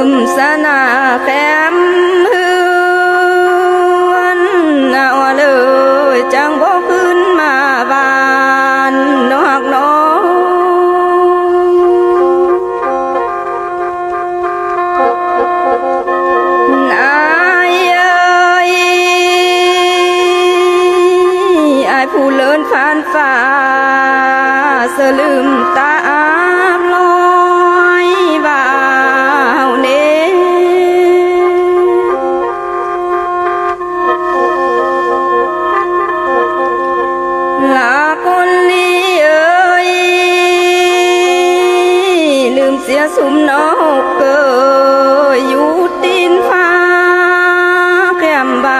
มสนาแคมเฮือนเอาเลยจังบ่ขึ้นมาบ้านนอกน้องนายเอ้ยอายผู้เลินผ่านฟ้าสลืมตาลอยบ่าวเนลาคนลีเอ้ยลืมเสียสุมนกเกยอยู่ตีนฟ้าแก้มบ่า